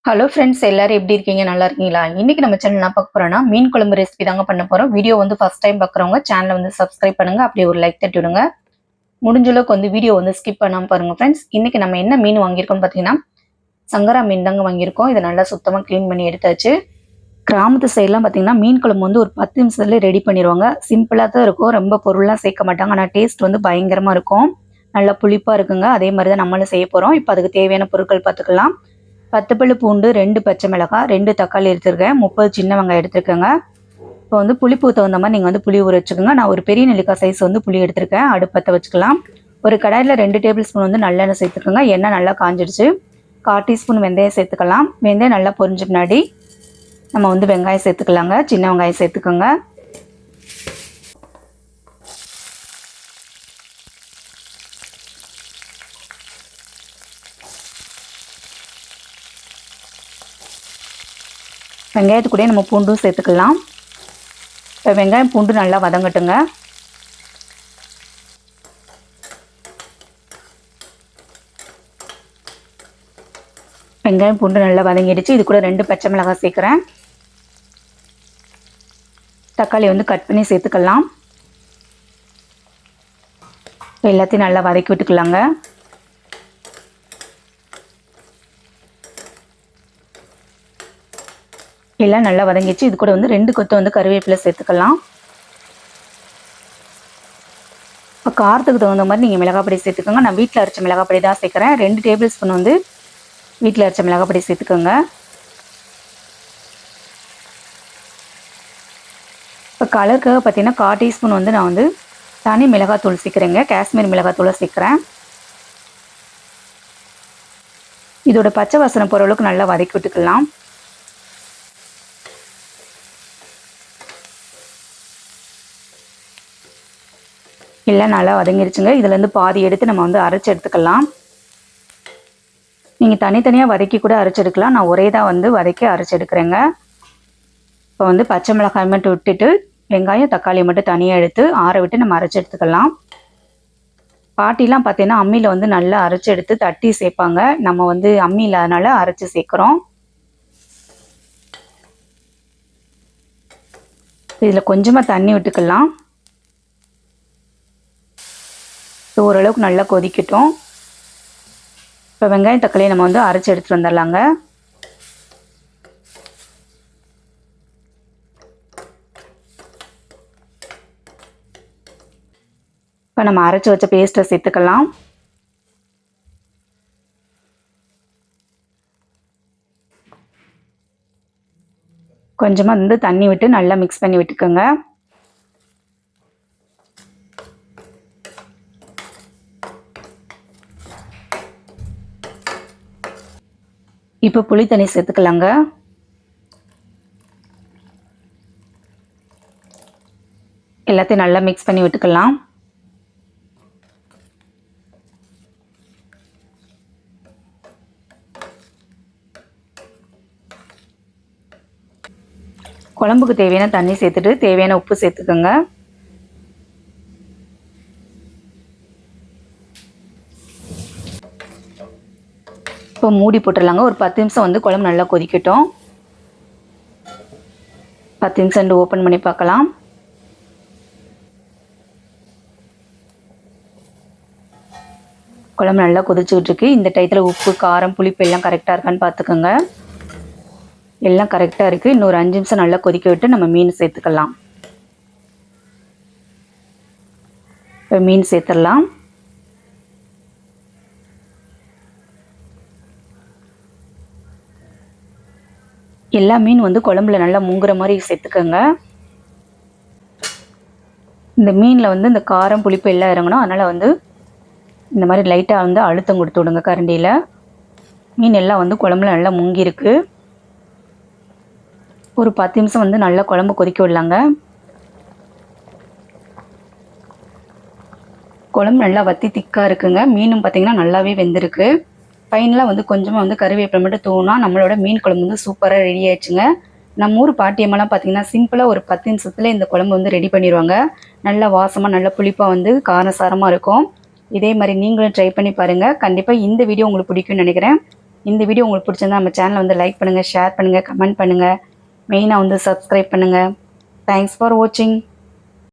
Hello friends, எல்லாரும் எப்படி இருக்கீங்க? நல்லா இருக்கீங்களா? இன்னைக்கு நம்ம சேனல் என்ன பார்க்க போறோம்னா மீன் குழம்பு ரெசிபி தாங்க பண்ண போறோம். வீடியோ வந்து ஃபர்ஸ்ட் டைம் பார்க்குறவங்க சேனலை வந்து சப்ஸ்கிரைப் பண்ணுங்க, அப்படியே ஒரு லைக் தட்டி விடுங்க. முடிஞ்ச அளவுக்கு வந்து வீடியோ வந்து ஸ்கிப் பண்ணாம பாருங்க ஃப்ரெண்ட்ஸ். இன்னைக்கு நம்ம என்ன மீன் வாங்கியிருக்கோம்னு பார்த்தீங்கன்னா சங்கரா மீன் தாங்க வாங்கியிருக்கோம். இதை நல்லா சுத்தமாக க்ளீன் பண்ணி எடுத்தாச்சு. கிராமத்து சைட்லாம் பார்த்தீங்கன்னா மீன் குழம்பு வந்து ஒரு 10 நிமிஷத்துல ரெடி பண்ணிடுவாங்க. சிம்பிளாக தான் இருக்கும், ரொம்ப பொருள்லாம் சேர்க்க மாட்டாங்க. ஆனால் டேஸ்ட் வந்து பயங்கரமாக இருக்கும், நல்லா புளிப்பாக இருக்குங்க. அதே மாதிரி தான் நம்மளும் செய்ய போகிறோம். இப்போ அதுக்கு தேவையான பொருட்கள் பார்த்துக்கலாம். 10 பல்லு பூண்டு, 2 பச்சை மிளகாய், 2 தக்காளி எடுத்துருக்கேன், 30 சின்ன வெங்காயம் எடுத்துருக்கேங்க. இப்போ வந்து புளிப்பு தகுந்த மாதிரி நீங்கள் வந்து புளி ஊற வச்சுக்கோங்க. நான் ஒரு பெரிய நெல்லிக்காய் சைஸ் வந்து புளி எடுத்துருக்கேன். அடுப்பத்தை வச்சுக்கலாம். ஒரு கடாயில் 2 டேபிள் ஸ்பூன் வந்து நல்லெண்ணெய் சேர்த்துக்கோங்க. எண்ணெய் நல்லா காஞ்சிடுச்சு. 1/4 டீஸ்பூன் வெந்தயம் சேர்த்துக்கலாம். வெந்தயம் நல்லா பொரிஞ்ச பின்னாடி நம்ம வந்து வெங்காயம் சேர்த்துக்கலாங்க. சின்ன வெங்காயம் சேர்த்துக்கோங்க. வெங்காயத்து கூட நம்ம பூண்டும் சேர்த்துக்கலாம். இப்போ வெங்காயம் பூண்டு நல்லா வதங்கட்டுங்க. வெங்காயம் பூண்டு நல்லா வதங்கிடுச்சு. இது கூட 2 பச்சை மிளகாய் சேர்க்குறேன். தக்காளி வந்து கட் பண்ணி சேர்த்துக்கலாம். எல்லாத்தையும் நல்லா வதக்கி விட்டுக்கலாங்க. எல்லாம் நல்லா வதங்கிச்சு. இது கூட வந்து 2 கொத்து வந்து கருவேப்பிலை சேர்த்துக்கலாம். இப்போ காரத்துக்கு தகுந்த மாதிரி நீங்கள் மிளகாய் பொடி சேர்த்துக்கோங்க. நான் வீட்டில் அரைச்ச மிளகாய் பொடி தான் சேர்க்குறேன். 2 டேபிள் ஸ்பூன் வந்து வீட்டில் அரைச்ச மிளகாய் பொடி சேர்த்துக்கோங்க. இப்போ கலருக்காக பார்த்தீங்கன்னா 1/4 டீஸ்பூன் வந்து நான் வந்து தனி மிளகாத்தூள் சேர்க்குறேங்க. காஷ்மீர் மிளகாத்தூளை சேர்க்குறேன். இதோட பச்சை வாசனை போகிற அளவுக்கு நல்லா வதக்கி விட்டுக்கலாம். எல்லாம் நல்லா வதங்கிருச்சுங்க. இதுலேருந்து பாதி எடுத்து நம்ம வந்து அரைச்சி எடுத்துக்கலாம். நீங்கள் தனித்தனியாக வதக்கி கூட அரைச்சி எடுக்கலாம். நான் ஒரே தான் வந்து வதக்கி அரைச்சி எடுக்கிறேங்க. இப்போ வந்து பச்சை மிளகாய் மட்டும் விட்டுட்டு வெங்காயம் தக்காளி மட்டும் தனியாக எடுத்து ஆற விட்டு நம்ம அரைச்சி எடுத்துக்கலாம். பாட்டிலாம் பார்த்தீங்கன்னா அம்மியில் வந்து நல்லா அரைச்சி எடுத்து தட்டி சேர்ப்பாங்க. நம்ம வந்து அம்மியில் அதனால் அரைச்சி சேர்க்குறோம். இதில் கொஞ்சமாக தண்ணி விட்டுக்கலாம். ஓரளவுக்கு நல்லா கொதிக்கட்டும். இப்போ வெங்காயம் தக்காளியை நம்ம வந்து அரைச்சி எடுத்துகிட்டு வந்துடலாங்க. இப்போ நம்ம அரைச்சி வச்ச பேஸ்ட்டை சேர்த்துக்கலாம். கொஞ்சமாக வந்து தண்ணி விட்டு நல்லா மிக்ஸ் பண்ணி விட்டுக்கோங்க. இப்போ புளி தண்ணி சேர்த்துக்கலாங்க. எல்லாத்தையும் நல்லா மிக்ஸ் பண்ணி விட்டுக்கலாம். குழம்புக்கு தேவையான தண்ணி சேர்த்துட்டு தேவையான உப்பு சேர்த்துக்கோங்க. இப்போ மூடி போட்டுடலாங்க. ஒரு 10 நிமிஷம் வந்து குழம்பு நல்லா கொதிக்கட்டும். 10 நிமிஷம் ஓப்பன் பண்ணி பார்க்கலாம். குழம்பு நல்லா கொதிச்சுக்கிட்டு இருக்கு. இந்த டயத்தில் உப்பு காரம் புளிப்பு எல்லாம் கரெக்டாக இருக்கான்னு பார்த்துக்கோங்க. எல்லாம் கரெக்டாக இருக்குது. இன்னொரு 5 நிமிஷம் நல்லா கொதிக்க விட்டு நம்ம மீன் சேர்த்துக்கலாம். இப்போ மீன் சேர்த்துடலாம். எல்லா மீன் வந்து குழம்புல நல்லா முங்குற மாதிரி சேர்த்துக்கோங்க. இந்த மீனில் வந்து இந்த காரம் புளிப்பு எல்லாம் இறங்கணும். அதனால் வந்து இந்த மாதிரி லைட்டாக வந்து அழுத்தம் கொடுத்து விடுங்க கரண்டியில். மீன் எல்லாம் வந்து குழம்புல நல்லா முங்கிருக்கு. ஒரு 10 நிமிஷம் வந்து நல்லா குழம்பு கொதிக்க விடலாங்க. குழம்பு நல்லா வற்றி திக்காக இருக்குங்க. மீனும் பார்த்திங்கன்னா நல்லாவே வெந்திருக்கு. ஃபைனலாக வந்து கொஞ்சமாக வந்து கருவேப்பிலை மட்டும் தூணா நம்மளோட மீன் குழம்பு வந்து சூப்பராக ரெடி ஆயிடுச்சுங்க. நம்ம ஊர் பாட்டியம்மெல்லாம் பார்த்தீங்கன்னா சிம்பிளாக ஒரு 10 நிமிஷத்தில் இந்த குழம்பு வந்து ரெடி பண்ணிடுவாங்க. நல்லா வாசமாக நல்லா புளிப்பாக வந்து காரசாரமாக இருக்கும். இதே மாதிரி நீங்களும் ட்ரை பண்ணி பாருங்கள். கண்டிப்பாக இந்த வீடியோ உங்களுக்கு பிடிக்கும்னு நினைக்கிறேன். இந்த வீடியோ உங்களுக்கு பிடிச்சிருந்தா நம்ம சேனலை வந்து லைக் பண்ணுங்கள், ஷேர் பண்ணுங்கள், கமெண்ட் பண்ணுங்கள், மெயினாக வந்து சப்ஸ்கிரைப் பண்ணுங்கள். தேங்க்ஸ் ஃபார் வாட்சிங்.